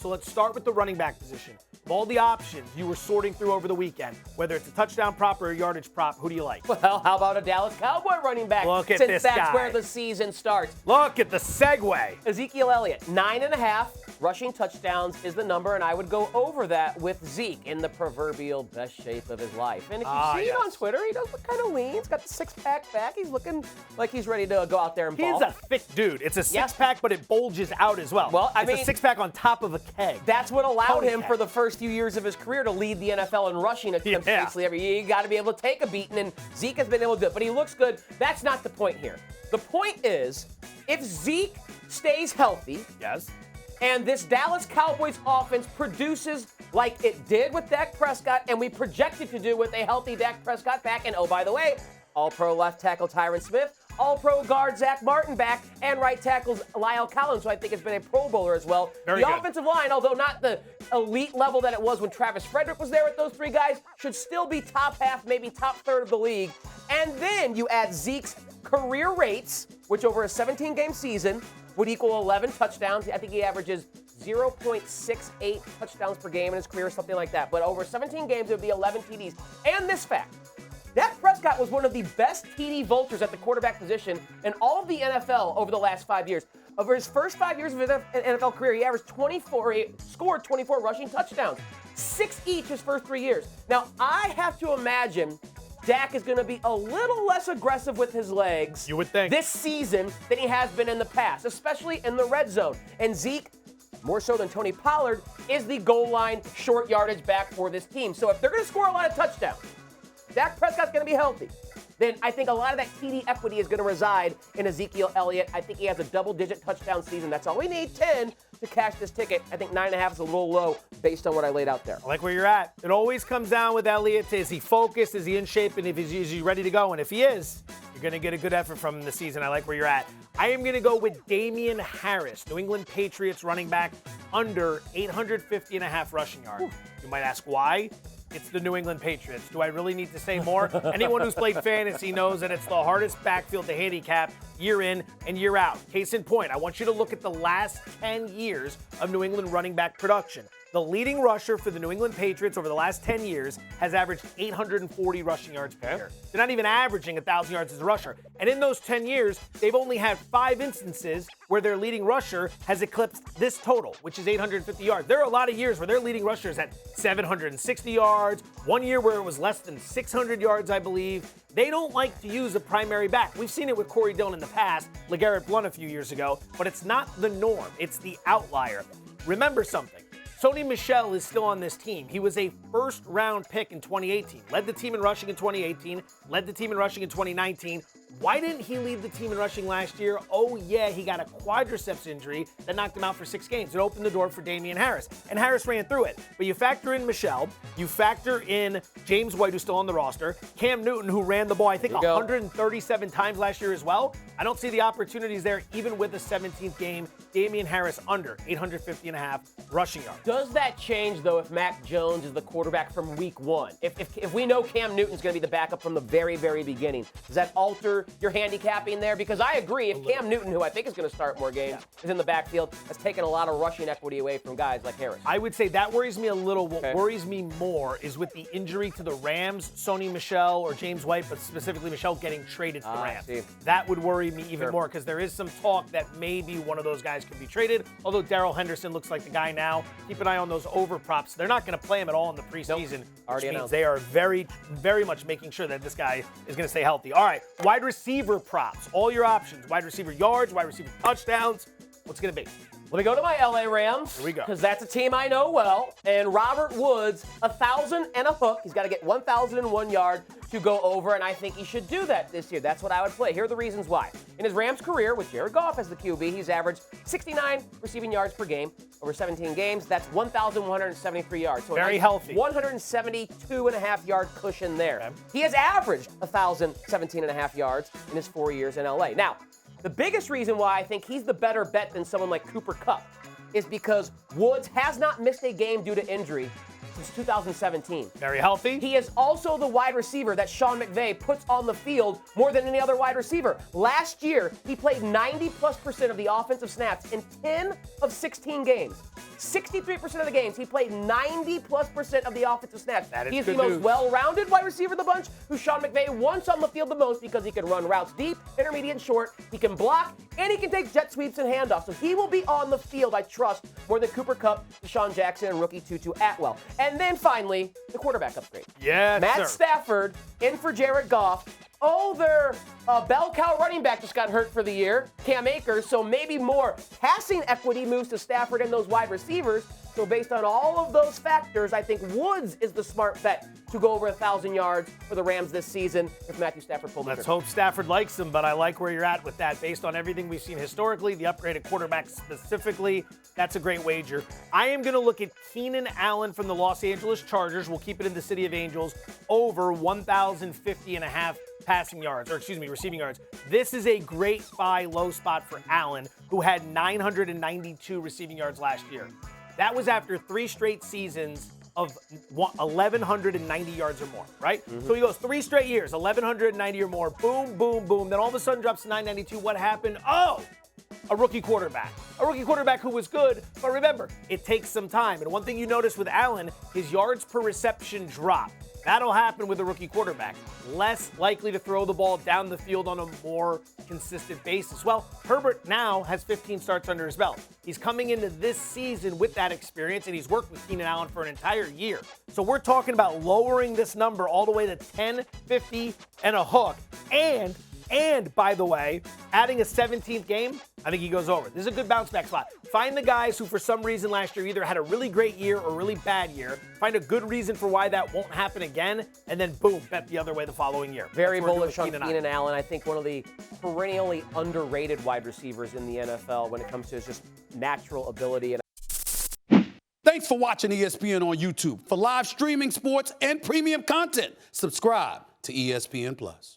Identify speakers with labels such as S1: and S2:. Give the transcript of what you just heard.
S1: So let's start with the running back position. Of all the options you were sorting through over the weekend, whether it's a touchdown prop or a yardage prop, who do you like?
S2: Well, how about a Dallas Cowboy running back?
S1: Look at
S2: since
S1: this
S2: that's
S1: guy.
S2: where the season starts.
S1: Look at the segue.
S2: Ezekiel Elliott, 9.5 rushing touchdowns is the number, and I would go over that with Zeke in the proverbial best shape of his life. And if you see it on Twitter, he does look kind of lean. He's got the six-pack back. He's looking like he's ready to go out there and ball.
S1: He's a thick dude. It's a six-pack, but it bulges out as well.
S2: Well, I mean,
S1: it's a six-pack on top of a keg.
S2: That's what allowed him for the first few years of his career to lead the NFL in rushing attempts basically every year. You got to be able to take a beating, and Zeke has been able to do it. But he looks good. That's not the point here. The point is, if Zeke stays healthy, and this Dallas Cowboys offense produces like it did with Dak Prescott, and we projected to do with a healthy Dak Prescott back, and oh, by the way, all-pro left tackle Tyron Smith, all-pro guard Zach Martin back, and right tackles Lyle Collins, who I think has been a Pro Bowler as well.
S1: Very good.
S2: Offensive line, although not the elite level that it was when Travis Frederick was there with those three guys, should still be top half, maybe top third of the league. And then you add Zeke's career rates, which over a 17-game season would equal 11 touchdowns. I think he averages 0.68 touchdowns per game in his career, something like that. But over 17 games, it would be 11 TDs. And this fact, Dak Prescott was one of the best TD vultures at the quarterback position in all of the NFL over the last 5 years. Over his first 5 years of his NFL career, he averaged 24, he scored 24 rushing touchdowns, 6 each his first 3 years. Now, I have to imagine Dak is going to be a little less aggressive with his legs this season than he has been in the past, especially in the red zone. And Zeke, more so than Tony Pollard, is the goal line short yardage back for this team. So if they're going to score a lot of touchdowns, Dak Prescott's going to be healthy, then I think a lot of that TD equity is going to reside in Ezekiel Elliott. I think he has a double-digit touchdown season. That's all we need, 10, to cash this ticket. I think 9.5 is a little low based on what I laid out there.
S1: I like where you're at. It always comes down with Elliott. Is he focused? Is he in shape? And if is he ready to go? And if he is, you're going to get a good effort from him this season. I like where you're at. I am going to go with Damien Harris, New England Patriots running back, under 850.5 rushing yards. You might ask why? It's the New England Patriots. Do I really need to say more? Anyone who's played fantasy knows that it's the hardest backfield to handicap year in and year out. Case in point, I want you to look at the last 10 years of New England running back production. The leading rusher for the New England Patriots over the last 10 years has averaged 840 rushing yards per year. They're not even averaging 1,000 yards as a rusher. And in those 10 years, they've only had 5 instances where their leading rusher has eclipsed this total, which is 850 yards. There are a lot of years where their leading rushers had 760 yards, one year where it was less than 600 yards, I believe. They don't like to use a primary back. We've seen it with Corey Dillon in the past, LeGarrette Blount a few years ago, but it's not the norm. It's the outlier. Remember something. Sony Michel is still on this team. He was a first-round pick in 2018. Led the team in rushing in 2018. Led the team in rushing in 2019. Why didn't he lead the team in rushing last year? Oh, yeah, he got a quadriceps injury that knocked him out for 6 games. It opened the door for Damien Harris, and Harris ran through it. But you factor in Michel, you factor in James White, who's still on the roster, Cam Newton, who ran the ball, I think, 137 times last year as well. I don't see the opportunities there, even with the 17th game. Damien Harris under 850.5 rushing yards.
S2: Does that change, though, if Mac Jones is the quarterback from week 1? If we know Cam Newton's going to be the backup from the very, very beginning, does that alter your handicapping there? Because I agree, if Cam Newton, who I think is going to start more games, is in the backfield, has taken a lot of rushing equity away from guys like Harris.
S1: I would say that worries me a little. What worries me more is with the injury to the Rams, Sony Michel or James White, but specifically Michel getting traded to the Rams. That would worry me even more because there is some talk that maybe one of those guys could be traded, although Darrell Henderson looks like the guy now. Keep an eye on those over props. They're not going to play him at all in the preseason, which means they are very, very much making sure that this guy is going to stay healthy. All right, wide receiver props. All your options. Wide receiver yards, wide receiver touchdowns. What's it going to be?
S2: Let me go to my LA Rams.
S1: Here we go.
S2: Because that's a team I know well. And Robert Woods, 1,000 and a hook. He's got to get 1,001 yards to go over, and I think he should do that this year. That's what I would play. Here are the reasons why. In his Rams career, with Jared Goff as the QB, he's averaged 69 receiving yards per game over 17 games. That's 1,173 yards. So
S1: very healthy.
S2: 172.5 yard cushion there. Okay. He has averaged 1,017.5 yards in his 4 years in LA. Now, the biggest reason why I think he's the better bet than someone like Cooper Kupp is because Woods has not missed a game due to injury since 2017.
S1: Very healthy.
S2: He is also the wide receiver that Sean McVay puts on the field more than any other wide receiver. Last yeyear, he played 90+% of the offensive snaps in 10 of 16 games. 63% of the games, he played 90+% of the offensive snaps.
S1: That is
S2: He's
S1: good
S2: the most
S1: news.
S2: well-rounded wide receiver of the bunch, who Sean McVay wants on the field the most because he can run routes deep, intermediate, and short. He can block, and he can take jet sweeps and handoffs. So he will be on the field, I trust, more than Cooper Kupp, Deshaun Jackson, and rookie Tutu Atwell. And then finally, the quarterback upgrade.
S1: Yes,
S2: Matt
S1: sir.
S2: Stafford in for Jared Goff. Oh, their bell cow running back just got hurt for the year, Cam Akers, so maybe more passing equity moves to Stafford and those wide receivers. So based on all of those factors, I think Woods is the smart bet to go over 1,000 yards for the Rams this season if Matthew Stafford pulls the
S1: Let's
S2: trigger.
S1: hope Stafford likes him, but I like where you're at with that. Based on everything we've seen historically, the upgraded quarterback specifically, that's a great wager. I am going to look at Keenan Allen from the Los Angeles Chargers. We'll keep it in the City of Angels, over 1,050.5 receiving yards. This is a great buy low spot for Allen, who had 992 receiving yards last year. That was after 3 straight seasons of 1,190 yards or more, right? So he goes 3 straight years, 1,190 or more, boom, boom, boom. Then all of a sudden drops to 992. What happened? Oh, a rookie quarterback. A rookie quarterback who was good, but remember, it takes some time. And one thing you notice with Allen, his yards per reception drop. That'll happen with a rookie quarterback. Less likely to throw the ball down the field on a more consistent basis. Well, Herbert now has 15 starts under his belt. He's coming into this season with that experience, and he's worked with Keenan Allen for an entire year. So we're talking about lowering this number all the way to 10, 50, and a hook. And by the way, adding a 17th game, I think he goes over. This is a good bounce back spot. Find the guys who for some reason last year either had a really great year or a really bad year. Find a good reason for why that won't happen again, and then boom, bet the other way the following year.
S2: Very bullish on Keenan Allen. I think one of the perennially underrated wide receivers in the NFL when it comes to his just natural ability.
S3: Thanks for watching ESPN on YouTube. For live streaming, sports, and premium content, subscribe to ESPN+.